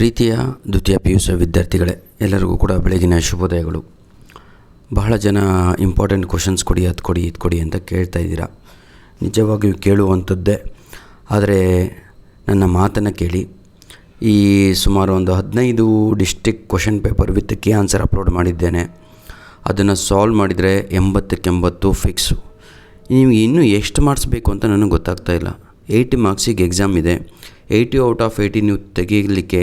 ಪ್ರೀತಿಯ ದ್ವಿತೀಯ PUC ವಿದ್ಯಾರ್ಥಿಗಳೇ, ಎಲ್ಲರಿಗೂ ಕೂಡ ಬೆಳಗಿನ ಶುಭೋದಯಗಳು. ಬಹಳ ಜನ ಇಂಪಾರ್ಟೆಂಟ್ ಕ್ವಶನ್ಸ್ ಕೊಡಿ, ಅದು ಕೊಡಿ, ಇದು ಕೊಡಿ ಅಂತ ಕೇಳ್ತಾ ಇದ್ದೀರಾ. ನಿಜವಾಗಿಯೂ ಕೇಳುವಂಥದ್ದೇ. ಆದರೆ ನನ್ನ ಮಾತನ್ನು ಕೇಳಿ. ಈ ಸುಮಾರು ಒಂದು 15 district question paper with key answer upload ಮಾಡಿದ್ದೇನೆ. ಅದನ್ನು ಸಾಲ್ವ್ ಮಾಡಿದರೆ 80ಕ್ಕೆ 80 ಫಿಕ್ಸು. ನಿಮಗೆ ಇನ್ನೂ ಎಷ್ಟು ಮಾರ್ಕ್ಸ್ ಬೇಕು ಅಂತ ನನಗೆ ಗೊತ್ತಾಗ್ತಾ ಇಲ್ಲ. 80 ಮಾರ್ಕ್ಸಿಗೆ ಎಕ್ಸಾಮ್ ಇದೆ. 80 ಔಟ್ ಆಫ್ 80 ನೀವು ತೆಗೀಲಿಕ್ಕೆ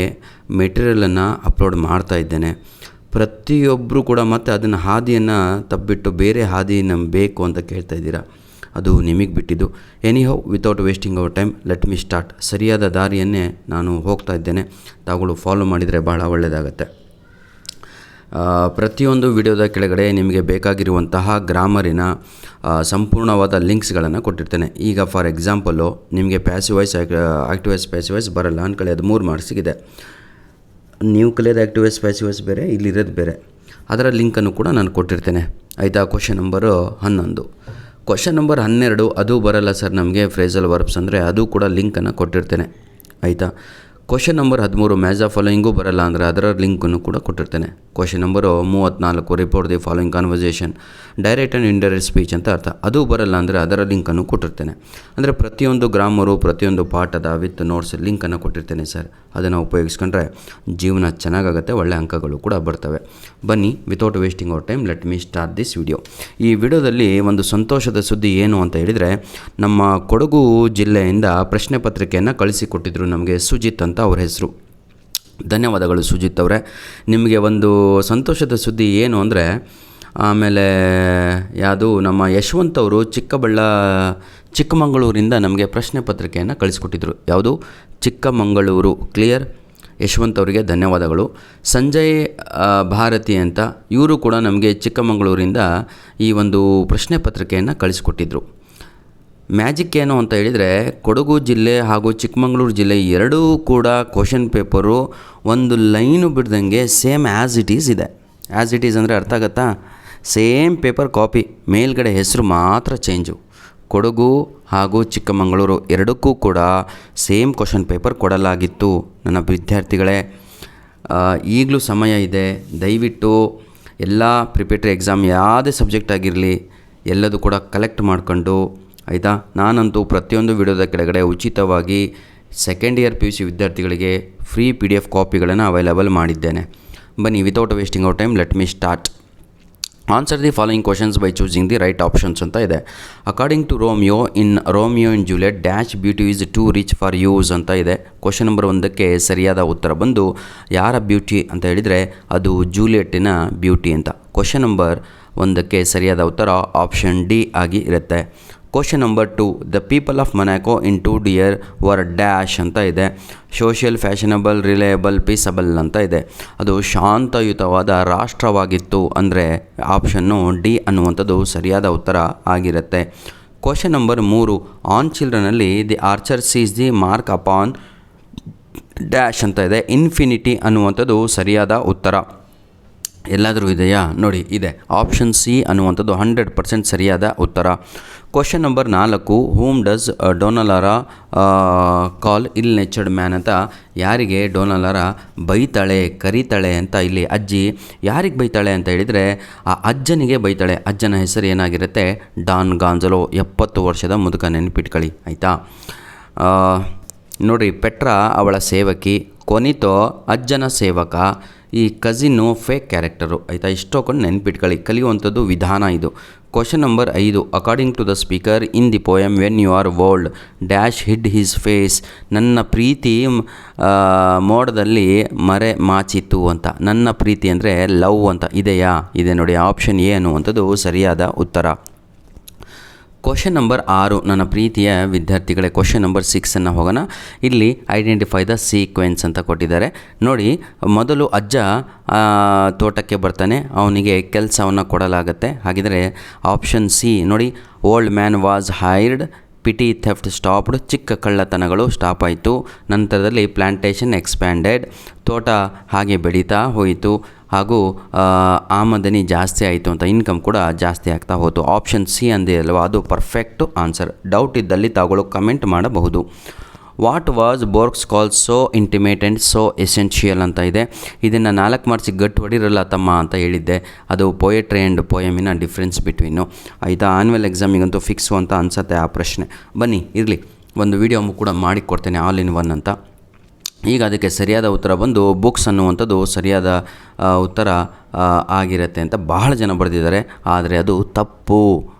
ಮೆಟೀರಿಯಲನ್ನು ಅಪ್ಲೋಡ್ ಮಾಡ್ತಾ ಇದ್ದೇನೆ. ಪ್ರತಿಯೊಬ್ಬರು ಕೂಡ ಮತ್ತೆ ಅದನ್ನು ಹಾದಿಯನ್ನು ತಬ್ಬಿಟ್ಟು ಬೇರೆ ಹಾದಿಯನ್ನು ಬೇಕು ಅಂತ ಕೇಳ್ತಾ ಇದ್ದೀರಾ. ಅದು ನಿಮಗೆ ಬಿಟ್ಟಿದ್ದು. Anyhow, without wasting our time, let me start. ಸರಿಯಾದ ದಾರಿಯನ್ನೇ ನಾನು ಹೋಗ್ತಾ ಇದ್ದೇನೆ. ತಾವುಗಳು ಫಾಲೋ ಮಾಡಿದರೆ ಭಾಳ ಒಳ್ಳೆಯದಾಗತ್ತೆ. ಪ್ರತಿಯೊಂದು ವಿಡಿಯೋದ ಕೆಳಗಡೆ ನಿಮಗೆ ಬೇಕಾಗಿರುವಂತಹ ಗ್ರಾಮರಿನ ಸಂಪೂರ್ಣವಾದ ಲಿಂಕ್ಸ್ಗಳನ್ನು ಕೊಟ್ಟಿರ್ತೇನೆ. ಈಗ ಫಾರ್ ಎಕ್ಸಾಂಪಲ್ಲು ನಿಮಗೆ passive voice, active voice, passive voice ಬರಲ್ಲ ಅಂದ್ಕೊಳ್ಳಿ. ಅದು 3 ಮಾರ್ಕ್ಸಿಗಿದೆ. ನೀವು ಕಲಿಯೋದು ಆ್ಯಕ್ಟಿವ್ ವಾಯ್ಸ್, ಪ್ಯಾಸಿವ್ ವಾಯ್ಸ್ ಬೇರೆ, ಇಲ್ಲಿರೋದು ಬೇರೆ. ಅದರ ಲಿಂಕನ್ನು ಕೂಡ ನಾನು ಕೊಟ್ಟಿರ್ತೇನೆ. ಆಯಿತಾ? Question number 11. ಕ್ವಶನ್ ನಂಬರ್ 12 ಅದು ಬರಲ್ಲ ಸರ್ ನಮಗೆ, ಫ್ರೇಸಲ್ ವರ್ಬ್ಸ್ ಅಂದರೆ ಅದು ಕೂಡ ಲಿಂಕನ್ನು ಕೊಟ್ಟಿರ್ತೇನೆ. ಆಯಿತಾ? Question number 13 match of following ಬರಲ್ಲ ಅಂದರೆ ಅದರ ಲಿಂಕನ್ನು ಕೂಡ ಕೊಟ್ಟಿರ್ತೇನೆ. Question number 34 report the following conversation, direct and indirect speech ಅಂತ ಅರ್ಥ. ಅದು ಬರಲ್ಲ ಅಂದರೆ ಅದರ ಲಿಂಕನ್ನು ಕೊಟ್ಟಿರ್ತೇನೆ. ಅಂದರೆ ಪ್ರತಿಯೊಂದು ಗ್ರಾಮರು, ಪ್ರತಿಯೊಂದು ಪಾಠದ ವಿತ್ ನೋಟ್ಸ್ ಲಿಂಕನ್ನು ಕೊಟ್ಟಿರ್ತೇನೆ ಸರ್. ಅದನ್ನು ಉಪಯೋಗಿಸ್ಕೊಂಡ್ರೆ ಜೀವನ ಚೆನ್ನಾಗಾಗುತ್ತೆ, ಒಳ್ಳೆ ಅಂಕಗಳು ಕೂಡ ಬರ್ತವೆ. ಬನ್ನಿ, without wasting our time, let me start this video. ಈ ವಿಡಿಯೋದಲ್ಲಿ ಒಂದು ಸಂತೋಷದ ಸುದ್ದಿ ಏನು ಅಂತ ಹೇಳಿದರೆ, ನಮ್ಮ ಕೊಡಗು ಜಿಲ್ಲೆಯಿಂದ ಪ್ರಶ್ನೆ ಪತ್ರಿಕೆಯನ್ನು ಕಳಿಸಿಕೊಟ್ಟಿದ್ರು ನಮಗೆ, ಸುಜಿತ್ ಅಂತ ಅವ್ರ ಹೆಸರು. ಧನ್ಯವಾದಗಳು ಸುಜಿತ್ ಅವರೇ. ನಿಮಗೆ ಒಂದು ಸಂತೋಷದ ಸುದ್ದಿ ಏನು ಅಂದರೆ, ಆಮೇಲೆ ಯಾವುದು ನಮ್ಮ ಯಶವಂತ್ ಅವರು ಚಿಕ್ಕಮಗಳೂರಿಂದ ನಮಗೆ ಪ್ರಶ್ನೆ ಪತ್ರಿಕೆಯನ್ನು ಕಳಿಸ್ಕೊಟ್ಟಿದ್ರು. ಯಾವುದು? ಚಿಕ್ಕಮಗಳೂರು. ಕ್ಲಿಯರ್? ಯಶವಂತ್ ಅವರಿಗೆ ಧನ್ಯವಾದಗಳು. ಸಂಜಯ್ ಭಾರತಿ ಅಂತ ಇವರು ಕೂಡ ನಮಗೆ ಚಿಕ್ಕಮಗಳೂರಿಂದ ಈ ಒಂದು ಪ್ರಶ್ನೆ ಪತ್ರಿಕೆಯನ್ನು ಕಳಿಸ್ಕೊಟ್ಟಿದ್ರು. ಮ್ಯಾಜಿಕ್ ಏನು ಅಂತ ಹೇಳಿದರೆ, ಕೊಡಗು ಜಿಲ್ಲೆ ಹಾಗೂ ಚಿಕ್ಕಮಗಳೂರು ಜಿಲ್ಲೆ ಎರಡೂ ಕೂಡ ಕ್ವಶನ್ ಪೇಪರು ಒಂದು ಲೈನು ಬಿಡ್ದಂಗೆ ಸೇಮ್ ಆ್ಯಸ್ ಇಟ್ ಈಸ್ ಇದೆ. ಆ್ಯಸ್ ಇಟ್ ಈಸ್ ಅಂದರೆ ಅರ್ಥ ಆಗುತ್ತಾ? ಸೇಮ್ ಪೇಪರ್ ಕಾಪಿ, ಮೇಲ್ಗಡೆ ಹೆಸರು ಮಾತ್ರ ಚೇಂಜು. ಕೊಡಗು ಹಾಗೂ ಚಿಕ್ಕಮಗಳೂರು ಎರಡಕ್ಕೂ ಕೂಡ ಸೇಮ್ ಕ್ವಶನ್ ಪೇಪರ್ ಕೊಡಲಾಗಿತ್ತು. ನನ್ನ ವಿದ್ಯಾರ್ಥಿಗಳೇ, ಈಗಲೂ ಸಮಯ ಇದೆ. ದಯವಿಟ್ಟು ಎಲ್ಲ ಪ್ರಿಪೇಟರಿ ಎಕ್ಸಾಮ್ ಯಾವುದೇ ಸಬ್ಜೆಕ್ಟ್ ಆಗಿರಲಿ ಎಲ್ಲದೂ ಕೂಡ ಕಲೆಕ್ಟ್ ಮಾಡ್ಕೊಂಡು, ಆಯಿತಾ? ನಾನಂತೂ ಪ್ರತಿಯೊಂದು ವಿಡಿಯೋದ ಕೆಳಗಡೆ ಉಚಿತವಾಗಿ ಸೆಕೆಂಡ್ ಇಯರ್ PUC ವಿದ್ಯಾರ್ಥಿಗಳಿಗೆ ಫ್ರೀ PDF ಕಾಪಿಗಳನ್ನು ಅವೈಲೇಬಲ್ ಮಾಡಿದ್ದೇನೆ. ಬನ್ನಿ, without wasting our time, let me start. Answer the following questions by choosing the right options ಅಂತ ಇದೆ. According to Romeo in Juliet dash beauty is too rich for use ಅಂತ ಇದೆ. Question number 1ಕ್ಕೆ ಸರಿಯಾದ ಉತ್ತರ ಬಂದು ಯಾರ ಬ್ಯೂಟಿ ಅಂತ ಹೇಳಿದರೆ ಅದು ಜೂಲಿಯಟ್ಟಿನ ಬ್ಯೂಟಿ ಅಂತ. ಕ್ವಶನ್ ನಂಬರ್ 1ಕ್ಕೆ ಸರಿಯಾದ ಉತ್ತರ ಆಪ್ಷನ್ ಡಿ ಆಗಿ ಇರುತ್ತೆ. Question number 2, the people of Monaco in 2 dear var dash ಅಂತ ಇದೆ. ಸೋಷಿಯಲ್, ಫ್ಯಾಷನಬಲ್, ರಿಲಯಬಲ್, ಪೀಸಬಲ್ ಅಂತ ಇದೆ. ಅದು ಶಾಂತಯುತವಾದ ರಾಷ್ಟ್ರವಾಗಿತ್ತು ಅಂದರೆ ಆಪ್ಷನ್ನು ಡಿ ಅನ್ನುವಂಥದ್ದು ಸರಿಯಾದ ಉತ್ತರ ಆಗಿರುತ್ತೆ. ಕ್ವಶನ್ ನಂಬರ್ 3, ಆನ್ ಚಿಲ್ಡ್ರನಲ್ಲಿ the archer sees the mark upon dash ಅಂತ ಇದೆ. ಇನ್ಫಿನಿಟಿ ಅನ್ನುವಂಥದ್ದು ಸರಿಯಾದ ಉತ್ತರ. ಎಲ್ಲಾದರೂ ಇದೆಯಾ ನೋಡಿ, ಇದೆ. ಆಪ್ಷನ್ ಸಿ ಅನ್ನುವಂಥದ್ದು 100% ಸರಿಯಾದ ಉತ್ತರ. ಕ್ವಶನ್ ನಂಬರ್ 4, ಹೂಮ್ ಡಸ್ ಡೋನಾಲಾರಾ ಕಾಲ್ ಇಲ್ ನೇಚರ್ಡ್ ಮ್ಯಾನ್ ಅಂತ. ಯಾರಿಗೆ ಡೋನಾಲಾರಾ ಬೈತಾಳೆ, ಕರೀತಾಳೆ ಅಂತ. ಇಲ್ಲಿ ಅಜ್ಜಿ ಯಾರಿಗೆ ಬೈತಾಳೆ ಅಂತ ಹೇಳಿದರೆ ಆ ಅಜ್ಜನಿಗೆ ಬೈತಾಳೆ. ಅಜ್ಜನ ಹೆಸರು ಏನಾಗಿರುತ್ತೆ? ಡಾನ್ ಗಾಂಜಲೋ. 70 ವರ್ಷದ ಮುದುಕ, ನೆನಪಿಟ್ಕೊಳ್ಳಿ. ಆಯಿತಾ? ನೋಡಿರಿ, ಪೆಟ್ರಾ ಅವಳ ಸೇವಕಿ, ಕೊನಿತೋ ಅಜ್ಜನ ಸೇವಕ, ಈ ಕಸಿನ್ನು ಫೇಕ್ ಕ್ಯಾರೆಕ್ಟರು. ಆಯಿತಾ? ಇಷ್ಟೊಂದು ನೆನ್ಪಿಟ್ಕೊಳ್ಳಿ. ಕಲಿಯುವಂಥದ್ದು ವಿಧಾನ ಇದು. Question number 5, according to the speaker in the poem when you are old dash hid his face. ನನ್ನ ಪ್ರೀತಿ ಮೋಡದಲ್ಲಿ ಮರೆ ಮಾಚಿತ್ತು ಅಂತ. ನನ್ನ ಪ್ರೀತಿ ಅಂದರೆ ಲವ್ ಅಂತ. ಇದೆಯಾ? ಇದೆ ನೋಡಿ. ಆಪ್ಷನ್ ಎ ಅನ್ನುವಂಥದ್ದು ಸರಿಯಾದ ಉತ್ತರ. ಕ್ವಶನ್ ನಂಬರ್ 6, ನನ್ನ ಪ್ರೀತಿಯ ವಿದ್ಯಾರ್ಥಿಗಳೇ, ಕ್ವಶನ್ ನಂಬರ್ 6 ಹೋಗೋಣ. ಇಲ್ಲಿ ಐಡೆಂಟಿಫೈ ದ ಸೀಕ್ವೆನ್ಸ್ ಅಂತ ಕೊಟ್ಟಿದ್ದಾರೆ. ನೋಡಿ, ಮೊದಲು ಅಜ್ಜ ತೋಟಕ್ಕೆ ಬರ್ತಾನೆ, ಅವನಿಗೆ ಕೆಲಸವನ್ನು ಕೊಡಲಾಗುತ್ತೆ. ಹಾಗಿದ್ರೆ ಆಪ್ಷನ್ ಸಿ ನೋಡಿ, old man was hired, petty theft stopped, ಚಿಕ್ಕ ಕಳ್ಳತನಗಳು ಸ್ಟಾಪ್ ಆಯಿತು. ನಂತರದಲ್ಲಿ ಪ್ಲಾಂಟೇಷನ್ ಎಕ್ಸ್ಪ್ಯಾಂಡೆಡ್, ತೋಟ ಹಾಗೆ ಬೆಳೀತಾ ಹೋಯಿತು. ಹಾಗೂ ಆಮದನಿ ಜಾಸ್ತಿ ಆಯಿತು ಅಂತ, ಇನ್ಕಮ್ ಕೂಡ ಜಾಸ್ತಿ ಆಗ್ತಾ ಹೋಯಿತು. ಆಪ್ಷನ್ ಸಿ ಅಂದೇ ಅಲ್ವಾ, ಅದು ಪರ್ಫೆಕ್ಟು ಆನ್ಸರ್. ಡೌಟ್ ಇದ್ದಲ್ಲಿ ತಾವುಗಳು ಕಮೆಂಟ್ ಮಾಡಬಹುದು. What was Borges call so intimate and so essential ಅಂತ ಇದೆ. ಇದನ್ನು 4 ಮಾರ್ಕ್ಸಿಗೆ ಗಟ್ಟು ಹೊಡಿರಲ್ಲ ತಮ್ಮ ಅಂತ ಹೇಳಿದ್ದೆ. ಅದು ಪೊಯೆಟ್ರಿ ಆ್ಯಂಡ್ ಪೋಯಮಿನ ಡಿಫ್ರೆನ್ಸ್ ಬಿಟ್ವೀನು. ಆಯಿತಾ, ಆನ್ಯುವಲ್ ಎಕ್ಸಾಮಿಗಂತೂ ಫಿಕ್ಸು ಅಂತ ಅನಿಸುತ್ತೆ ಆ ಪ್ರಶ್ನೆ. ಬನ್ನಿ ಇರಲಿ, ಒಂದು ವಿಡಿಯೋ ಕೂಡ ಮಾಡಿಕೊಡ್ತೇನೆ ಆಲ್ ಇನ್ ಒನ್ ಅಂತ. ಈಗ ಅದಕ್ಕೆ ಸರಿಯಾದ ಉತ್ತರ ಬಂದು ಬುಕ್ಸ್ ಅನ್ನುವಂಥದ್ದು ಸರಿಯಾದ ಉತ್ತರ ಆಗಿರುತ್ತೆ ಅಂತ ಬಹಳ ಜನ ಬರೆದಿದ್ದಾರೆ, ಆದರೆ ಅದು ತಪ್ಪು.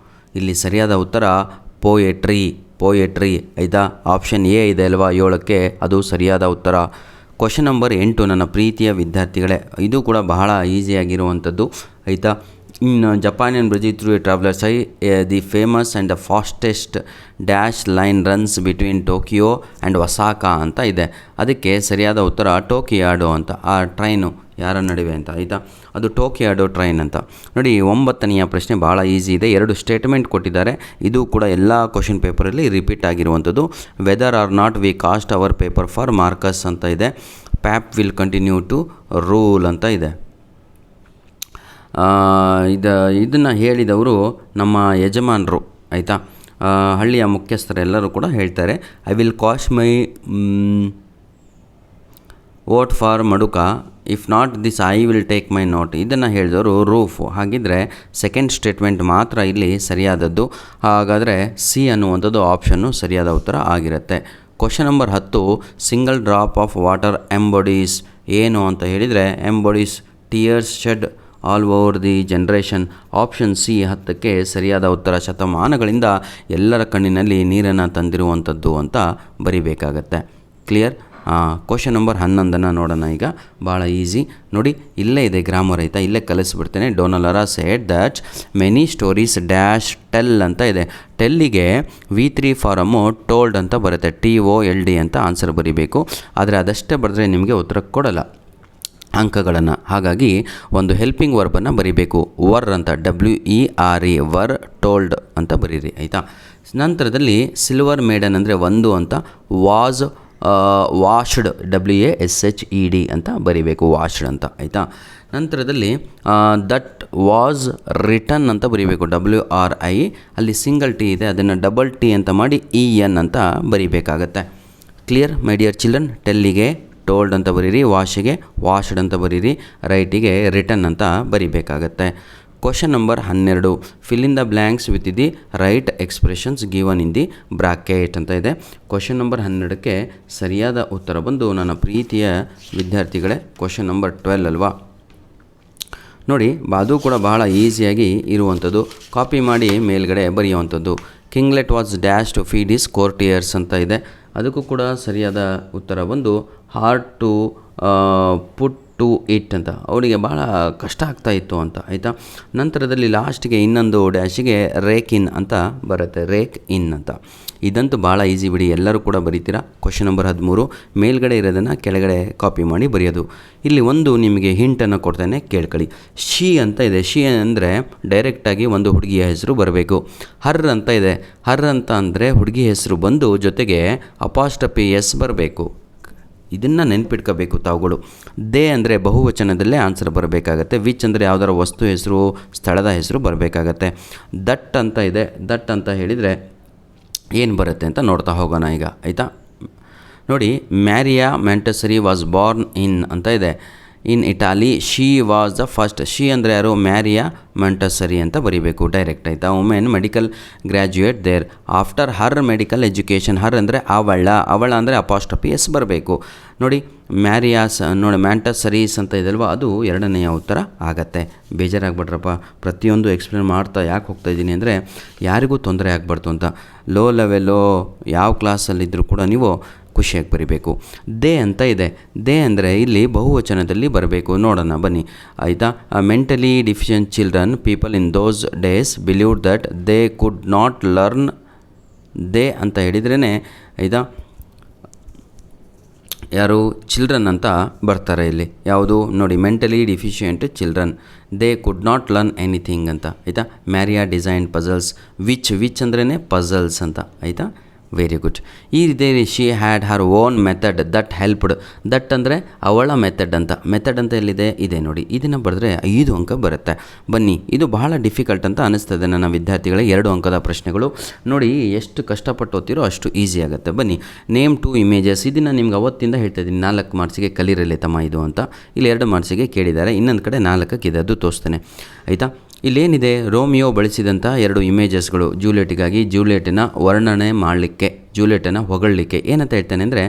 ಇಲ್ಲಿ ಸರಿಯಾದ ಉತ್ತರ ಪೋಯೆಟ್ರಿ. ಆಯಿತಾ, ಆಪ್ಷನ್ ಎ ಇದೆ ಅಲ್ವಾ 7ಕ್ಕೆ, ಅದು ಸರಿಯಾದ ಉತ್ತರ. ಕ್ವಶನ್ ನಂಬರ್ 8 ನನ್ನ ಪ್ರೀತಿಯ ವಿದ್ಯಾರ್ಥಿಗಳೇ, ಇದು ಕೂಡ ಬಹಳ ಈಸಿಯಾಗಿರುವಂಥದ್ದು. ಆಯಿತಾ, in Japanese bridge through a travellers the famous and the fastest dash line runs between Tokyo and Osaka ಅಂತ ಇದೆ. ಅದಕ್ಕೆ ಸರಿಯಾದ ಉತ್ತರ ಟೋಕಿಯಾಡೋ ಅಂತ. ಆ ಟ್ರೈನು ಯಾರ ನಡುವೆ ಅಂತ. ಆಯಿತಾ, ಅದು ಟೋಕಿಯಾಡೋ ಟ್ರೈನ್ ಅಂತ. ನೋಡಿ 9ನೆಯ ಪ್ರಶ್ನೆ ಭಾಳ ಈಸಿ ಇದೆ. 2 ಸ್ಟೇಟ್ಮೆಂಟ್ ಕೊಟ್ಟಿದ್ದಾರೆ. ಇದು ಕೂಡ ಎಲ್ಲ ಕ್ವಶನ್ ಪೇಪರಲ್ಲಿ ರಿಪೀಟ್ ಆಗಿರುವಂಥದ್ದು. Whether or not we cast our paper for Marcus ಅಂತ ಇದೆ. Pap will continue to rule ಅಂತ ಇದೆ. ಇದನ್ನು ಹೇಳಿದವರು ನಮ್ಮ ಯಜಮಾನರು. ಆಯಿತಾ, ಹಳ್ಳಿಯ ಮುಖ್ಯಸ್ಥರೆಲ್ಲರೂ ಕೂಡ ಹೇಳ್ತಾರೆ, I will cast my vote for Maduka, if not this I will take my note. ಇದನ್ನು ಹೇಳಿದವರು ರೂಫ್. ಹಾಗಿದ್ದರೆ ಸೆಕೆಂಡ್ ಸ್ಟೇಟ್ಮೆಂಟ್ ಮಾತ್ರ ಇಲ್ಲಿ ಸರಿಯಾದದ್ದು. ಹಾಗಾದರೆ ಸಿ ಅನ್ನುವಂಥದ್ದು ಆಪ್ಷನ್ನು ಸರಿಯಾದ ಉತ್ತರ ಆಗಿರುತ್ತೆ. Question number 10, single drop of water embodies ಏನು ಅಂತ ಹೇಳಿದರೆ, embodies tears shed all over the generation. Option C 10ಕ್ಕೆ ಸರಿಯಾದ ಉತ್ತರ. ಶತಮಾನಗಳಿಂದ ಎಲ್ಲರ ಕಣ್ಣಿನಲ್ಲಿ ನೀರನ್ನು ತಂದಿರುವಂಥದ್ದು ಅಂತ ಬರಿಬೇಕಾಗತ್ತೆ. ಕ್ಲಿಯರ್? ಕ್ವಶನ್ ನಂಬರ್ 11 ನೋಡೋಣ ಈಗ. ಭಾಳ ಈಸಿ ನೋಡಿ, ಇಲ್ಲೇ ಇದೆ ಗ್ರಾಮರ್. ಆಯಿತಾ, ಇಲ್ಲೇ ಕಲಿಸ್ಬಿಡ್ತೇನೆ. Donalara said that many stories dash tell ಅಂತ ಇದೆ. ಟೆಲ್ಲಿಗೆ V3 ಫಾರಮು ಟೋಲ್ಡ್ ಅಂತ ಬರುತ್ತೆ. TOLD ಅಂತ ಆನ್ಸರ್ ಬರೀಬೇಕು. ಆದರೆ ಅದಷ್ಟೇ ಬರೆದ್ರೆ ನಿಮಗೆ ಉತ್ತರ ಕೊಡಲ್ಲ ಅಂಕಗಳನ್ನು. ಹಾಗಾಗಿ ಒಂದು ಹೆಲ್ಪಿಂಗ್ ವರ್ಬನ್ನು ಬರೀಬೇಕು. ವರ್ ಅಂತ, WERE, ವರ್ ಟೋಲ್ಡ್ ಅಂತ ಬರೀರಿ. ಆಯಿತಾ, ನಂತರದಲ್ಲಿ ಸಿಲ್ವರ್ ಮೇಡನ್ ಅಂದರೆ 1 ಅಂತ, ವಾಸ್ ವಾಶ್ಡ್ WASHED ಅಂತ ಬರೀಬೇಕು, ವಾಶ್ಡ್ ಅಂತ. ಆಯಿತಾ, ನಂತರದಲ್ಲಿ ದಟ್ ವಾಸ್ ರಿಟನ್ ಅಂತ ಬರೀಬೇಕು, WRI. ಅಲ್ಲಿ ಸಿಂಗಲ್ ಟಿ ಇದೆ, ಅದನ್ನು ಡಬಲ್ ಟಿ ಅಂತ ಮಾಡಿ EN ಅಂತ ಬರೀಬೇಕಾಗತ್ತೆ. Clear my dear children? ಟೆಲ್ಲಿಗೆ ಟೋಲ್ಡ್ ಅಂತ ಬರೀರಿ, ವಾಶಿಗೆ ವಾಶ್ಡ್ ಅಂತ ಬರೀರಿ, ರೈಟಿಗೆ ರಿಟನ್ ಅಂತ ಬರೀಬೇಕಾಗತ್ತೆ. Question number 12, fill in the blanks with the right expressions given in the bracket ಅಂತ ಇದೆ. ಕ್ವಶನ್ ನಂಬರ್ 12ಕ್ಕೆ ಸರಿಯಾದ ಉತ್ತರ ಬಂದು ನನ್ನ ಪ್ರೀತಿಯ ವಿದ್ಯಾರ್ಥಿಗಳೇ ಕ್ವಶನ್ ನಂಬರ್ 12 ಅಲ್ವಾ. ನೋಡಿ, ಅದು ಕೂಡ ಬಹಳ ಈಸಿಯಾಗಿ ಇರುವಂಥದ್ದು. ಕಾಪಿ ಮಾಡಿ ಮೇಲ್ಗಡೆ ಬರೆಯುವಂಥದ್ದು. Kinglet was dash to feed his courtiers ಅಂತ ಇದೆ. ಅದಕ್ಕೂ ಕೂಡ ಸರಿಯಾದ ಉತ್ತರ ಬಂದು hard to put to it ಅಂತ. ಅವರಿಗೆ ಭಾಳ ಕಷ್ಟ ಆಗ್ತಾಯಿತ್ತು ಅಂತ. ಆಯಿತಾ, ನಂತರದಲ್ಲಿ ಲಾಸ್ಟಿಗೆ ಇನ್ನೊಂದು ಡ್ಯಾಶಿಗೆ ರೇಕ್ ಇನ್ ಅಂತ ಬರುತ್ತೆ, ರೇಕ್ ಇನ್ ಅಂತ. ಇದಂತೂ ಭಾಳ ಈಸಿ ಬಿಡಿ, ಎಲ್ಲರೂ ಕೂಡ ಬರೀತೀರಾ. ಕ್ವಶನ್ ನಂಬರ್ 13, ಮೇಲ್ಗಡೆ ಇರೋದನ್ನು ಕೆಳಗಡೆ ಕಾಪಿ ಮಾಡಿ ಬರೆಯೋದು. ಇಲ್ಲಿ ಒಂದು ನಿಮಗೆ ಹಿಂಟನ್ನು ಕೊಡ್ತೇನೆ, ಕೇಳ್ಕೊಳ್ಳಿ. ಶಿ ಅಂತ ಇದೆ. ಶಿ ಅಂದರೆ ಡೈರೆಕ್ಟಾಗಿ ಒಂದು ಹುಡುಗಿಯ ಹೆಸರು ಬರಬೇಕು. ಹರ್ ಅಂತ ಇದೆ. ಹರ್ ಅಂತ ಅಂದರೆ ಹುಡುಗಿ ಹೆಸರು ಬಂದು ಜೊತೆಗೆ ಅಪಾಸ್ಟ್ರಫಿ ಎಸ್ ಬರಬೇಕು. ಇದನ್ನು ನೆನ್ಪಿಟ್ಕೋಬೇಕು ತಾವುಗಳು. ದೇ ಅಂದರೆ ಬಹುವಚನದಲ್ಲೇ ಆನ್ಸರ್ ಬರಬೇಕಾಗತ್ತೆ. ವಿಚ್ ಅಂದರೆ ಯಾವುದಾರ ವಸ್ತು ಹೆಸರು, ಸ್ಥಳದ ಹೆಸರು ಬರಬೇಕಾಗತ್ತೆ. ದಟ್ ಅಂತ ಇದೆ. ದಟ್ ಅಂತ ಹೇಳಿದರೆ ಏನು ಬರುತ್ತೆ ಅಂತ ನೋಡ್ತಾ ಹೋಗೋಣ ಈಗ. ಆಯಿತಾ, ನೋಡಿ, ಮ್ಯಾರಿಯಾ ಮ್ಯಾಂಟಸರಿ ವಾಸ್ ಬಾರ್ನ್ ಇನ್ ಅಂತ ಇದೆ. In Italy. She was the first. She ಅಂದರೆ ಯಾರು? ಮ್ಯಾರಿಯಾ ಮ್ಯಾಂಟಸರಿ ಅಂತ ಬರೀಬೇಕು ಡೈರೆಕ್ಟ್. ಆಯಿತಾ, women medical graduate thereafter her medical education. Her ಅಂದರೆ ಅವಳ ಅಂದರೆ ಅಪಾಸ್ಟ್ರಫಿ ಎಸ್ ಬರಬೇಕು. ನೋಡಿ, ಮ್ಯಾರಿಯಾಸ್ ನೋಡಿ, ಮ್ಯಾಂಟಸರೀಸ್ ಅಂತ ಇದಲ್ವ, ಅದು 2ನೆಯ ಉತ್ತರ ಆಗತ್ತೆ. ಬೇಜಾರಾಗ್ಬಿಟ್ರಪ್ಪ, ಪ್ರತಿಯೊಂದು ಎಕ್ಸ್ಪ್ಲೇನ್ ಮಾಡ್ತಾ ಯಾಕೆ ಹೋಗ್ತಾ ಇದ್ದೀನಿ ಅಂದರೆ ಯಾರಿಗೂ ತೊಂದರೆ ಆಗಬಾರ್ದು ಅಂತ. ಲೋ ಲೆವೆಲ್ಲೋ ಯಾವ ಕ್ಲಾಸಲ್ಲಿದ್ದರೂ ಕೂಡ ನೀವು ಖುಷಿಯಾಗಿ ಬರೀಬೇಕು. ದೇ ಅಂತ ಇದೆ. ದೇ ಅಂದರೆ ಇಲ್ಲಿ ಬಹುವಚನದಲ್ಲಿ ಬರಬೇಕು. ನೋಡೋಣ ಬನ್ನಿ. ಆಯಿತಾ, mentally deficient children people in those days believed that they could not learn. They ಅಂತ ಹೇಳಿದ್ರೇ ಆಯಿತಾ, ಯಾರು? ಚಿಲ್ಡ್ರನ್ ಅಂತ ಬರ್ತಾರೆ ಇಲ್ಲಿ. ಯಾವುದು ನೋಡಿ, mentally deficient children, they could not learn anything ಅಂತ. ಆಯಿತಾ, ಮ್ಯಾರಿಯಾ ಡಿಸೈನ್ ಪಜಲ್ಸ್. ವಿಚ್ ಅಂದ್ರೇ ಪಜಲ್ಸ್ ಅಂತ. ಆಯಿತಾ, ವೆರಿ ಗುಡ್. ಈ ರೀತಿ she had Har own method that helped. That ಅಂದರೆ ಅವಳ ಮೆಥಡ್ ಅಂತ. ಮೆಥಡ್ ಅಂತ ಎಲ್ಲಿದೆ? ಇದೆ ನೋಡಿ. ಇದನ್ನು ಬರೆದ್ರೆ 5 ಅಂಕ ಬರುತ್ತೆ. ಬನ್ನಿ, ಇದು ಬಹಳ ಡಿಫಿಕಲ್ಟ್ ಅಂತ ಅನ್ನಿಸ್ತದೆ ನನ್ನ ವಿದ್ಯಾರ್ಥಿಗಳಿಗೆ. 2 ಅಂಕದ ಪ್ರಶ್ನೆಗಳು ನೋಡಿ. ಎಷ್ಟು ಕಷ್ಟಪಟ್ಟು ಓದ್ತಿರೋ ಅಷ್ಟು ಈಸಿ ಆಗುತ್ತೆ. ಬನ್ನಿ, ನೇಮ್ 2 ಇಮೇಜಸ್. ಇದನ್ನು ನಿಮ್ಗೆ ಅವತ್ತಿಂದ ಹೇಳ್ತಾ ಇದ್ದೀನಿ. 4 ಮಾರ್ಕ್ಸಿಗೆ ಕಲೀರಲಿ ತಮ್ಮ ಇದು ಅಂತ. ಇಲ್ಲಿ 2 ಮಾರ್ಕ್ಸಿಗೆ ಕೇಳಿದ್ದಾರೆ. ಇನ್ನೊಂದು ಕಡೆ 4ಕ್ಕಿದೆ, ಅದು ತೋರಿಸ್ತೇನೆ ಆಯಿತಾ. ಇಲ್ಲೇನಿದೆ? ರೋಮಿಯೋ ಬಳಸಿದಂಥ 2 ಇಮೇಜಸ್ಗಳು ಜೂಲಿಯೆಟ್ಗಾಗಿ. ಜೂಲಿಯೆಟಿನ ವರ್ಣನೆ ಮಾಡಲಿಕ್ಕೆ, ಜೂಲಿಯೆಟನ್ನು ಹೊಗಳಲಿಕ್ಕೆ ಏನಂತ ಹೇಳ್ತಾನೆ ಅಂದರೆ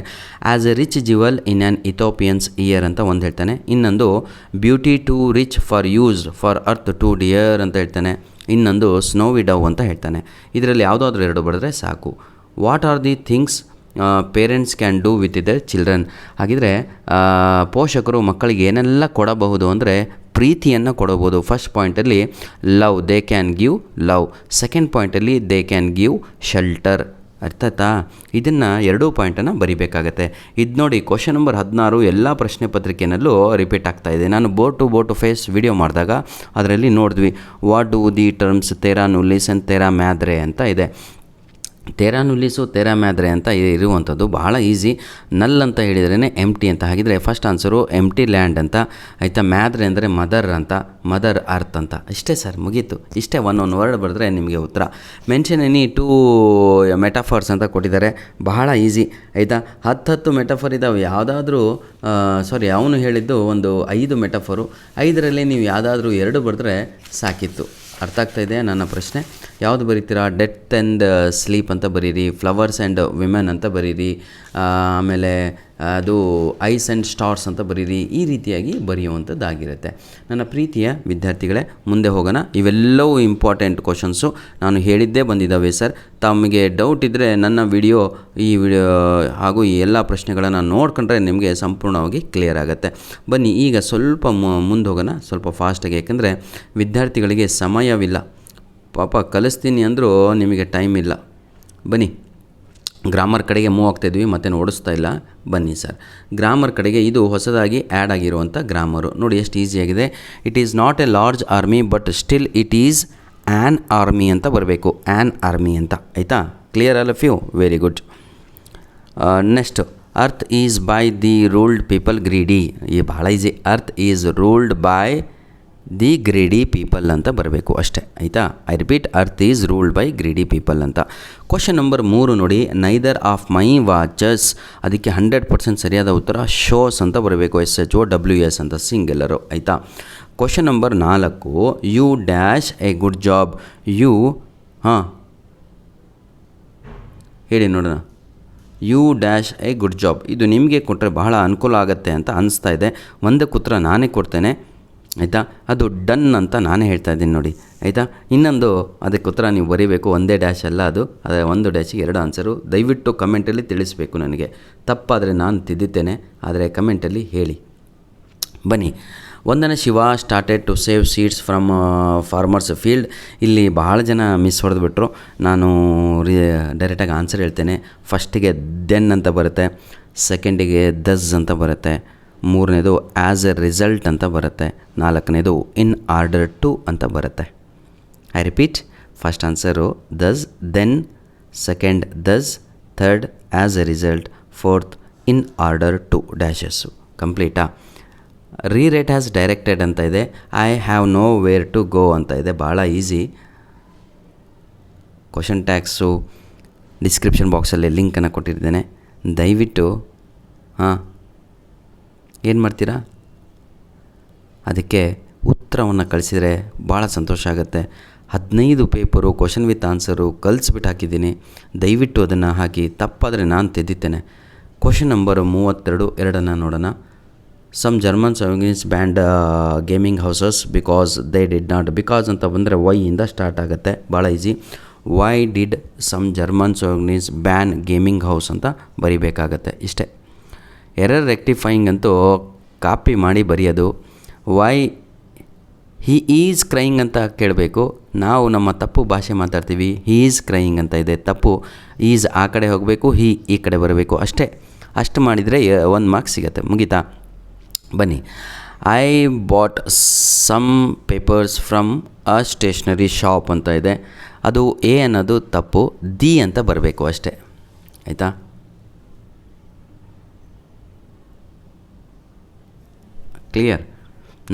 as a rich jewel in an Ethiopians ear ಅಂತ ಒಂದು ಹೇಳ್ತಾನೆ. ಇನ್ನೊಂದು beauty too rich for use for earth too dear ಅಂತ ಹೇಳ್ತಾನೆ. ಇನ್ನೊಂದು ಸ್ನೋವಿ ಡವ್ ಅಂತ ಹೇಳ್ತಾನೆ. ಇದರಲ್ಲಿ ಯಾವುದಾದ್ರೂ 2 ಬರೆದ್ರೆ ಸಾಕು. What are the things parents can do with their children. ಹಾಗಿದ್ರೆ ಪೋಷಕರು ಮಕ್ಕಳಿಗೆ ಏನೆಲ್ಲ ಕೊಡಬಹುದು ಅಂದರೆ ಪ್ರೀತಿಯನ್ನು ಕೊಡಬಹುದು. ಫಸ್ಟ್ ಪಾಯಿಂಟಲ್ಲಿ love, they can give love. Second ಪಾಯಿಂಟಲ್ಲಿ ದೇ ಕ್ಯಾನ್ ಗಿವ್ ಶೆಲ್ಟರ್. ಅರ್ಥ ಆಯ್ತಾ? ಇದನ್ನು 2 ಪಾಯಿಂಟನ್ನು ಬರಿಬೇಕಾಗತ್ತೆ. ಇದು ನೋಡಿ, ಕ್ವಶನ್ ನಂಬರ್ 16 ಎಲ್ಲ ಪ್ರಶ್ನೆ ಪತ್ರಿಕೆಯಲ್ಲೂ ರಿಪೀಟ್ ಆಗ್ತಾ ಇದೆ. ನಾನು ಬೋಟ್ ಟು ಫೇಸ್ ವಿಡಿಯೋ ಮಾಡಿದಾಗ ಅದರಲ್ಲಿ ನೋಡಿದ್ವಿ. What do the terms terra nullius and terra madre ಅಂತ ಇದೆ. ತೆರಾ ನುಲಿಸು, ತೆರಾ ಮ್ಯಾದ್ರೆ ಅಂತ ಇರುವಂಥದ್ದು ಬಹಳ ಈಸಿ. ನಲ್ ಅಂತ ಹೇಳಿದ್ರೇ ಎಂಟಿ ಅಂತ. ಹಾಗಿದ್ರೆ ಫಸ್ಟ್ ಆನ್ಸರು ಎಂಟಿ ಲ್ಯಾಂಡ್ ಅಂತ ಆಯಿತಾ. ಮ್ಯಾದ್ರೆ ಅಂದರೆ ಮದರ್ ಅಂತ, ಮದರ್ ಅರ್ತ್ ಅಂತ. ಇಷ್ಟೇ ಸರ್, ಮುಗೀತು. ಇಷ್ಟೇ ಒಂದೊಂದು ವರ್ಡ್ ಬರೆದ್ರೆ ನಿಮಗೆ ಉತ್ತರ. ಮೆನ್ಷನ್ ಎನಿ 2 ಮೆಟಾಫರ್ಸ್ ಅಂತ ಕೊಟ್ಟಿದ್ದಾರೆ. ಬಹಳ ಈಸಿ ಆಯಿತಾ. 10 ಮೆಟಾಫರ್ ಇದ್ದಾವೆ. ಯಾವುದಾದ್ರೂ ಅವನು ಹೇಳಿದ್ದು ಒಂದು 5 ಮೆಟಾಫರು. 5ರಲ್ಲಿ ನೀವು ಯಾವುದಾದ್ರೂ 2 ಬರೆದ್ರೆ ಸಾಕಿತ್ತು. ಅರ್ಥ ಆಗ್ತಾ ಇದೆ ನನ್ನ ಪ್ರಶ್ನೆ? ಯಾವುದು ಬರೀತೀರಾ? ಡೆತ್ ಆ್ಯಂಡ್ ಸ್ಲೀಪ್ ಅಂತ ಬರೀರಿ. ಫ್ಲವರ್ಸ್ ಆ್ಯಂಡ್ ವಿಮೆನ್ ಅಂತ ಬರೀರಿ. ಆಮೇಲೆ ಅದು ಐಸ್ ಆ್ಯಂಡ್ ಸ್ಟಾರ್ಸ್ ಅಂತ ಬರೀರಿ. ಈ ರೀತಿಯಾಗಿ ಬರೆಯುವಂಥದ್ದಾಗಿರುತ್ತೆ. ನನ್ನ ಪ್ರೀತಿಯ ವಿದ್ಯಾರ್ಥಿಗಳೇ, ಮುಂದೆ ಹೋಗೋಣ. ಇವೆಲ್ಲವೂ ಇಂಪಾರ್ಟೆಂಟ್ ಕ್ವಶನ್ಸು ನಾನು ಹೇಳಿದ್ದೇ ಬಂದಿದ್ದಾವೆ ಸರ್. ತಮಗೆ ಡೌಟ್ ಇದ್ದರೆ ನನ್ನ ಈ ವಿಡಿಯೋ ಹಾಗೂ ಈ ಎಲ್ಲ ಪ್ರಶ್ನೆಗಳನ್ನು ನೋಡ್ಕೊಂಡ್ರೆ ನಿಮಗೆ ಸಂಪೂರ್ಣವಾಗಿ ಕ್ಲಿಯರ್ ಆಗುತ್ತೆ. ಬನ್ನಿ, ಈಗ ಸ್ವಲ್ಪ ಮುಂದೆ ಹೋಗೋಣ, ಸ್ವಲ್ಪ ಫಾಸ್ಟಾಗಿ. ಯಾಕೆಂದರೆ ವಿದ್ಯಾರ್ಥಿಗಳಿಗೆ ಸಮಯವಿಲ್ಲ. ಪಾಪ ಕಲಿಸ್ತೀನಿ ಅಂದರೂ ನಿಮಗೆ ಟೈಮ್ ಇಲ್ಲ. ಬನ್ನಿ, ಗ್ರಾಮರ್ ಕಡೆಗೆ ಮೂವ್ ಆಗ್ತಾಯಿದ್ವಿ, ಮತ್ತೆ ಓಡಿಸ್ತಾ ಇಲ್ಲ. ಬನ್ನಿ ಸರ್, ಗ್ರಾಮರ್ ಕಡೆಗೆ. ಇದು ಹೊಸದಾಗಿ ಆ್ಯಡ್ ಆಗಿರುವಂಥ ಗ್ರಾಮರು ನೋಡಿ ಎಷ್ಟು ಈಸಿಯಾಗಿದೆ. It is not a large army but still it is an army ಅಂತ ಬರಬೇಕು. ಆ್ಯನ್ ಆರ್ಮಿ ಅಂತ ಆಯಿತಾ. Clear all of you? Very good. Next, earth is by the ruled people greedy. ಈ ಬಹಳ easy. Earth is ruled by the greedy people ಅಂತ ಬರಬೇಕು ಅಷ್ಟೇ ಆಯಿತಾ. I repeat, earth is ruled by greedy people ಅಂತ. Question number 3 ನೋಡಿ. Neither of my watches. ಅದಕ್ಕೆ 100% ಸರಿಯಾದ ಉತ್ತರ ಶೋಸ್ ಅಂತ ಬರಬೇಕು. SHOWS ಅಂತ ಸಿಂಗಲರು ಆಯಿತಾ. Question number 4, you dash a good job. You ಹೇಳಿ ನೋಡೋಣ. You dash a good job. ಇದು ನಿಮಗೆ ಕೊಟ್ಟರೆ ಬಹಳ ಅನುಕೂಲ ಆಗುತ್ತೆ ಅಂತ ಅನಿಸ್ತಾ ಇದೆ. ಒಂದಕ್ಕೆ ಉತ್ತರ ನಾನೇ ಕೊಡ್ತೇನೆ ಆಯಿತಾ. ಅದು ಡನ್ ಅಂತ ನಾನೇ ಹೇಳ್ತಾ ಇದ್ದೀನಿ ನೋಡಿ ಆಯಿತಾ. ಇನ್ನೊಂದು ಅದಕ್ಕೆ ಉತ್ತರ ನೀವು ಬರೀಬೇಕು. ಒಂದೇ ಡ್ಯಾಶ್ ಅಲ್ಲ, ಅದು 1 ಡ್ಯಾಶಿಗೆ 2 ಆನ್ಸರು. ದಯವಿಟ್ಟು ಕಮೆಂಟಲ್ಲಿ ತಿಳಿಸಬೇಕು ನನಗೆ. ತಪ್ಪಾದರೆ ನಾನು ತಿದ್ದುತ್ತೇನೆ, ಆದರೆ ಕಮೆಂಟಲ್ಲಿ ಹೇಳಿ. ಬನ್ನಿ, ಒಂದನೇ Shiva started to save seeds from farmers field. ಇಲ್ಲಿ ಬಹಳ ಜನ ಮಿಸ್ ಹೊಡೆದ್ಬಿಟ್ರು. ನಾನು ಡೈರೆಕ್ಟಾಗಿ ಆನ್ಸರ್ ಹೇಳ್ತೇನೆ. ಫಸ್ಟಿಗೆ ದೆನ್ ಅಂತ ಬರುತ್ತೆ, ಸೆಕೆಂಡಿಗೆ ದಸ್ ಅಂತ ಬರುತ್ತೆ, 3ನೇದು ಆ್ಯಸ್ ಎ ರಿಸಲ್ಟ್ ಅಂತ ಬರುತ್ತೆ, 4ನೇದು ಇನ್ ಆರ್ಡರ್ ಟು ಅಂತ ಬರುತ್ತೆ. I repeat, first answer thus, then, second thus, third as a result, fourth in order to dashes. ಕಂಪ್ಲೀಟಾ? ರೀರೇಟ್ ಹ್ಯಾಸ್ ಡೈರೆಕ್ಟೆಡ್ ಅಂತ ಇದೆ. I have nowhere to go ಅಂತ ಇದೆ. ಭಾಳ ಈಸಿ. ಕ್ವಶನ್ ಟ್ಯಾಕ್ಸು ಡಿಸ್ಕ್ರಿಪ್ಷನ್ ಬಾಕ್ಸಲ್ಲಿ ಲಿಂಕನ್ನು ಕೊಟ್ಟಿದ್ದೇನೆ. ದಯವಿಟ್ಟು ಏನು ಮಾಡ್ತೀರಾ, ಅದಕ್ಕೆ ಉತ್ತರವನ್ನು ಕಳಿಸಿದರೆ ಭಾಳ ಸಂತೋಷ ಆಗುತ್ತೆ. 15 ಪೇಪರು ಕ್ವಶನ್ ವಿತ್ ಆನ್ಸರು ಕಲಿಸ್ಬಿಟ್ಟು ಹಾಕಿದ್ದೀನಿ. ದಯವಿಟ್ಟು ಅದನ್ನು ಹಾಕಿ. ತಪ್ಪಾದರೆ ನಾನು ತೆಗಿತೇನೆ. ಕ್ವಶನ್ ನಂಬರ್ 32 2 ನೋಡೋಣ. Some Germans against band gaming houses because they did not. Because ಅಂತ ಬಂದರೆ ವೈ ಇಂದ ಸ್ಟಾರ್ಟ್ ಆಗುತ್ತೆ. ಭಾಳ easy. Why did some Germans against ban gaming house ಅಂತ ಬರಿಬೇಕಾಗತ್ತೆ. ಇಷ್ಟೇ. ಎರರ್ ರೆಕ್ಟಿಫೈಯಿಂಗ್ ಅಂತೂ ಕಾಪಿ ಮಾಡಿ ಬರೆಯೋದು. ವೈ ಹಿ ಈಸ್ ಕ್ರೈಯಿಂಗ್ ಅಂತ ಕೇಳಬೇಕು. ನಾವು ನಮ್ಮ ತಪ್ಪು ಭಾಷೆ ಮಾತಾಡ್ತೀವಿ. ಹಿ ಈಸ್ ಕ್ರೈಯಿಂಗ್ ಅಂತ ಇದೆ, ತಪ್ಪು. ಈಸ್ ಆ ಕಡೆ ಹೋಗಬೇಕು, ಹಿ ಈ ಕಡೆ ಬರಬೇಕು. ಅಷ್ಟು ಮಾಡಿದರೆ 1 ಮಾರ್ಕ್ಸ್ ಸಿಗುತ್ತೆ. ಮುಗೀತಾ? ಬನ್ನಿ. I bought some papers from a stationery shop ಅಂತ ಇದೆ. ಅದು ಎ ಅನ್ನೋದು ತಪ್ಪು, ದಿ ಅಂತ ಬರಬೇಕು ಅಷ್ಟೇ. ಆಯಿತಾ. ಕ್ಲಿಯರ್.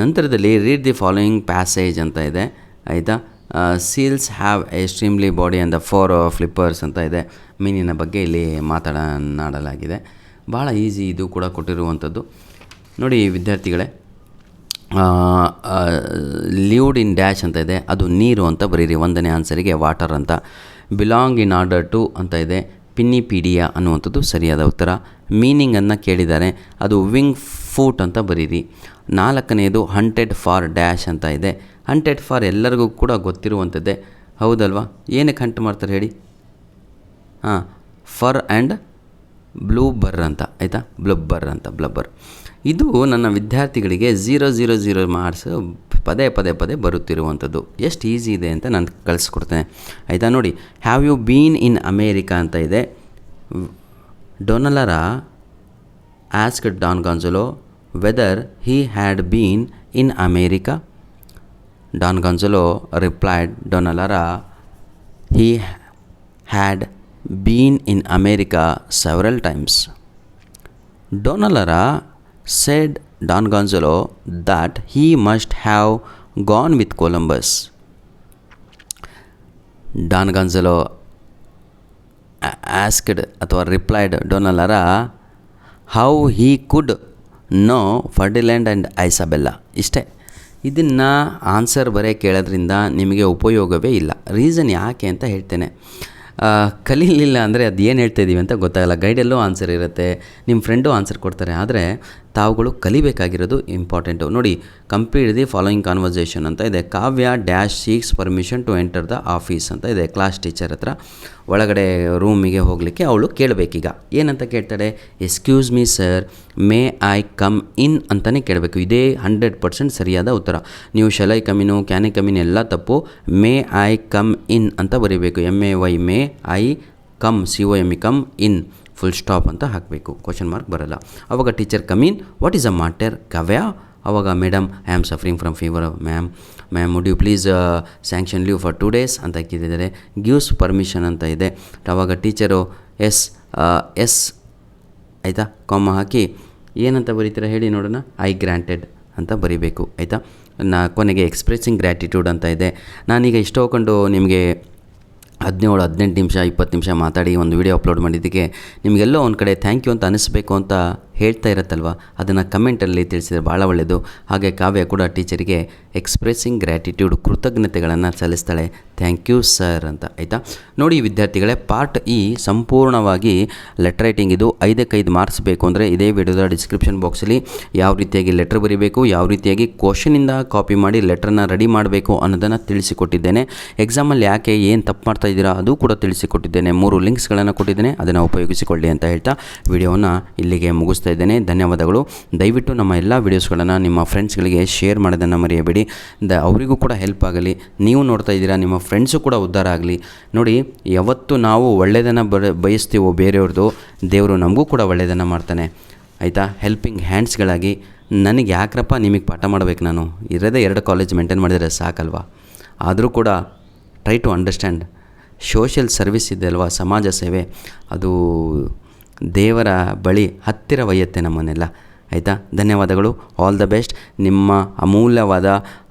ನಂತರದಲ್ಲಿ ರೀಡ್ ದಿ ಫಾಲೋಯಿಂಗ್ ಪ್ಯಾಸೇಜ್ ಅಂತ ಇದೆ, ಆಯಿತಾ. Seals have extremely body and the for flippers ಅಂತ ಇದೆ. ಮೀನಿನ ಬಗ್ಗೆ ಇಲ್ಲಿ ಮಾತನಾಡಲಾಗಿದೆ. ಭಾಳ ಈಸಿ ಇದು ಕೂಡ ಕೊಟ್ಟಿರುವಂಥದ್ದು. ನೋಡಿ ವಿದ್ಯಾರ್ಥಿಗಳೇ, ಲಿವ್ಡ್ ಇನ್ ಡ್ಯಾಶ್ ಅಂತ ಇದೆ, ಅದು ನೀರು ಅಂತ ಬರೀರಿ. 1ನೇ ಆನ್ಸರಿಗೆ ವಾಟರ್ ಅಂತ. ಬಿಲಾಂಗ್ ಇನ್ ಆರ್ಡರ್ ಟು ಅಂತ ಇದೆ, ಪಿನ್ನಿಪೀಡಿಯಾ ಅನ್ನುವಂಥದ್ದು ಸರಿಯಾದ ಉತ್ತರ. ಮೀನಿಂಗನ್ನು ಕೇಳಿದ್ದಾರೆ, ಅದು ವಿಂಗ್ ಫೂಟ್ ಅಂತ ಬರೀರಿ. 4ನೇದು ಹಂಟೆಡ್ ಫಾರ್ ಡ್ಯಾಶ್ ಅಂತ ಇದೆ. ಹಂಟೆಡ್ ಫಾರ್ ಎಲ್ಲರಿಗೂ ಕೂಡ ಗೊತ್ತಿರುವಂಥದ್ದೇ, ಹೌದಲ್ವಾ? ಏನಕ್ಕೆ ಹಂಟ್ ಮಾಡ್ತಾರೆ ಹೇಳಿ? ಫರ್ ಆ್ಯಂಡ್ ಬ್ಲೂಬರ್ ಅಂತ, ಆಯಿತಾ. ಬ್ಲಬ್ಬರ್. ಇದು ನನ್ನ ವಿದ್ಯಾರ್ಥಿಗಳಿಗೆ 000 ಮಾರ್ಕ್ಸ್ ಪದೇ ಬರುತ್ತಿರುವಂಥದ್ದು. ಎಷ್ಟು ಈಸಿ ಇದೆ ಅಂತ ನಾನು ಕಳಿಸ್ಕೊಡ್ತೇನೆ, ಆಯಿತಾ. ನೋಡಿ, have you been in America ಅಂತ ಇದೆ. Donalara asked Don Gonzalo whether he had been in America. Don Gonzalo replied Donalara he had been in America several times. Donallara said Don Gonzalo that he must have gone with Columbus. Don Gonzalo asked ಅಥವಾ replied Donallara how he could know Ferdinand and Isabella. ಇಷ್ಟೇ. ಇದನ್ನು answer ಬರೀ ಕೇಳೋದ್ರಿಂದ ನಿಮಗೆ ಉಪಯೋಗವೇ ಇಲ್ಲ. Reason ಯಾಕೆ ಅಂತ ಹೇಳ್ತೇನೆ. ಕಲೀಲಿಲ್ಲ ಅಂದರೆ ಅದು ಏನು ಹೇಳ್ತಾಯಿದ್ದೀವಿ ಅಂತ ಗೊತ್ತಾಗಲ್ಲ. ಗೈಡಲ್ಲೂ ಆನ್ಸರ್ ಇರುತ್ತೆ, ನಿಮ್ಮ ಫ್ರೆಂಡು ಆನ್ಸರ್ ಕೊಡ್ತಾರೆ, ಆದರೆ ತಾವುಗಳು ಕಲಿಬೇಕಾಗಿರೋದು ಇಂಪಾರ್ಟೆಂಟು. ನೋಡಿ, ಕಂಪ್ಲೀಟ್ ದಿ ಫಾಲೋಯಿಂಗ್ ಕಾನ್ವರ್ಸೇಷನ್ ಅಂತ ಇದೆ. Kavya dash seeks permission to enter the office ಅಂತ ಇದೆ. ಕ್ಲಾಸ್ ಟೀಚರ್ ಹತ್ರ ಒಳಗಡೆ ರೂಮಿಗೆ ಹೋಗಲಿಕ್ಕೆ ಅವಳು ಕೇಳಬೇಕೀಗ. ಏನಂತ ಕೇಳ್ತಾಳೆ? Excuse me sir, May I come in ಅಂತಲೇ ಕೇಳಬೇಕು. ಇದೇ 100% ಸರಿಯಾದ ಉತ್ತರ. ನೀವು ಶಲೈ ಕಮಿನು, ಕ್ಯಾನೆ ಕಮಿನ್ ಎಲ್ಲ ತಪ್ಪು. ಮೇ ಐ ಕಮ್ ಇನ್ ಅಂತ ಬರೀಬೇಕು. MAY may I come, COME come in, full stop ಅಂತ ಹಾಕಬೇಕು, ಕ್ವಶನ್ ಮಾರ್ಕ್ ಬರಲ್ಲ. ಆವಾಗ teacher come in, what is a matter Kavya? ಆವಾಗ madam, I am suffering from fever ma'am would you please sanction leave for 2 days ಅಂತ ಹಾಕಿದ್ದಾರೆ. Gives permission ಅಂತ ಇದೆ. ಆವಾಗ ಟೀಚರು ಎಸ್ ಆಯಿತಾ, ಕಾಮ ಹಾಕಿ ಏನಂತ ಬರೀತೀರಾ ಹೇಳಿ ನೋಡೋಣ? ಐ ಗ್ರ್ಯಾಂಟೆಡ್ ಅಂತ ಬರೀಬೇಕು, ಆಯಿತಾ. ಕೊನೆಗೆ ಎಕ್ಸ್ಪ್ರೆಸಿಂಗ್ ಗ್ರ್ಯಾಟಿಟ್ಯೂಡ್ ಅಂತ ಇದೆ. ನಾನೀಗ ಇಷ್ಟು ಹೋಗ್ಕೊಂಡು ನಿಮಗೆ 17-18 ನಿಮಿಷ 20 ನಿಮಿಷ ಮಾತಾಡಿ ಒಂದು ವಿಡಿಯೋ ಅಪ್ಲೋಡ್ ಮಾಡಿದ್ದಕ್ಕೆ ನಿಮಗೆಲ್ಲೋ ಒಂದು ಕಡೆ ಥ್ಯಾಂಕ್ ಯು ಅಂತ ಅನ್ನಿಸ್ಬೇಕು ಅಂತ ಹೇಳ್ತಾ ಇರುತ್ತಲ್ವ, ಅದನ್ನು ಕಮೆಂಟಲ್ಲಿ ತಿಳಿಸಿದರೆ ಭಾಳ ಒಳ್ಳೆಯದು. ಹಾಗೆ ಕಾವ್ಯ ಕೂಡ ಟೀಚರಿಗೆ ಎಕ್ಸ್ಪ್ರೆಸಿಂಗ್ ಗ್ರ್ಯಾಟಿಟ್ಯೂಡ್, ಕೃತಜ್ಞತೆಗಳನ್ನು ಸಲ್ಲಿಸ್ತಾಳೆ, ಥ್ಯಾಂಕ್ ಯು ಸರ್ ಅಂತ, ಆಯಿತಾ. ನೋಡಿ ವಿದ್ಯಾರ್ಥಿಗಳೇ, ಪಾರ್ಟ್ ಇ ಸಂಪೂರ್ಣವಾಗಿ ಲೆಟರ್ ರೈಟಿಂಗ್. ಇದು 5 ಮಾರ್ಕ್ಸ್ ಬೇಕು ಅಂದರೆ ಇದೇ ವಿಡಿಯೋದ ಡಿಸ್ಕ್ರಿಪ್ಷನ್ ಬಾಕ್ಸಲ್ಲಿ ಯಾವ ರೀತಿಯಾಗಿ ಲೆಟ್ರ್ ಬರೀಬೇಕು, ಯಾವ ರೀತಿಯಾಗಿ ಕ್ವಶನಿಂದ ಕಾಪಿ ಮಾಡಿ ಲೆಟ್ರನ್ನ ರೆಡಿ ಮಾಡಬೇಕು ಅನ್ನೋದನ್ನು ತಿಳಿಸಿಕೊಟ್ಟಿದ್ದೇನೆ. ಎಕ್ಸಾಮಲ್ಲಿ ಯಾಕೆ ಏನು ತಪ್ಪು ಮಾಡ್ತಾ ಇದ್ದೀರಾ ಅದು ಕೂಡ ತಿಳಿಸಿಕೊಟ್ಟಿದ್ದೇನೆ. 3 ಲಿಂಕ್ಸ್ಗಳನ್ನು ಕೊಟ್ಟಿದ್ದೇನೆ, ಅದನ್ನು ಉಪಯೋಗಿಸಿಕೊಳ್ಳಿ ಅಂತ ಹೇಳ್ತಾ ವಿಡಿಯೋವನ್ನು ಇಲ್ಲಿಗೆ ಮುಗಿಸ್ತಾ ಇದ್ದೇನೆ. ಧನ್ಯವಾದಗಳು. ದಯವಿಟ್ಟು ನಮ್ಮ ಎಲ್ಲ ವಿಡಿಯೋಸ್ಗಳನ್ನು ನಿಮ್ಮ ಫ್ರೆಂಡ್ಸ್ಗಳಿಗೆ ಶೇರ್ ಮಾಡೋದನ್ನು ಮರೆಯಬೇಡಿ. ಅವರಿಗೂ ಕೂಡ ಹೆಲ್ಪ್ ಆಗಲಿ. ನೀವು ನೋಡ್ತಾ ಇದ್ದೀರಾ, ನಿಮ್ಮ ಫ್ರೆಂಡ್ಸು ಕೂಡ ಉದ್ಧಾರ ಆಗಲಿ. ನೋಡಿ, ಯಾವತ್ತು ನಾವು ಒಳ್ಳೆಯದನ್ನು ಬಯಸ್ತೀವೋ ಬೇರೆಯವ್ರದ್ದು, ದೇವರು ನಮಗೂ ಕೂಡ ಒಳ್ಳೆಯದನ್ನು ಮಾಡ್ತಾನೆ, ಆಯಿತಾ. ಹೆಲ್ಪಿಂಗ್ ಹ್ಯಾಂಡ್ಸ್ಗಳಾಗಿ. ನನಗೆ ಯಾಕ್ರಪ್ಪ ನಿಮಗೆ ಪಾಠ ಮಾಡಬೇಕು? ನಾನು ಇರೋದೇ 2 ಕಾಲೇಜ್ ಮೇಂಟೈನ್ ಮಾಡಿದರೆ ಸಾಕಲ್ವಾ? ಆದರೂ ಕೂಡ try to understand. Social service ಇದೆ ಅಲ್ವಾ, ಸಮಾಜ ಸೇವೆ, ಅದು ದೇವರ ಬಳಿ ಹತ್ತಿರ ಒಯ್ಯುತ್ತೆ ನಮ್ಮನ್ನೆಲ್ಲ, ಆಯಿತಾ. ಧನ್ಯವಾದಗಳು. All the best. ನಿಮ್ಮ ಅಮೂಲ್ಯವಾದ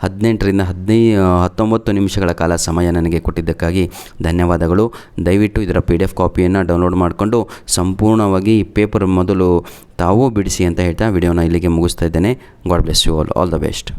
18-19 ನಿಮಿಷಗಳ ಕಾಲ ಸಮಯ ನನಗೆ ಕೊಟ್ಟಿದ್ದಕ್ಕಾಗಿ ಧನ್ಯವಾದಗಳು. ದಯವಿಟ್ಟು ಇದರ PDF ಕಾಪಿಯನ್ನು ಡೌನ್ಲೋಡ್ ಮಾಡಿಕೊಂಡು ಸಂಪೂರ್ಣವಾಗಿ ಪೇಪರ್ ಮೊದಲು ತಾವೂ ಬಿಡಿಸಿ ಅಂತ ಹೇಳ್ತಾ ವಿಡಿಯೋನ ಇಲ್ಲಿಗೆ ಮುಗಿಸ್ತಾ ಇದ್ದೇನೆ. God bless you all the best.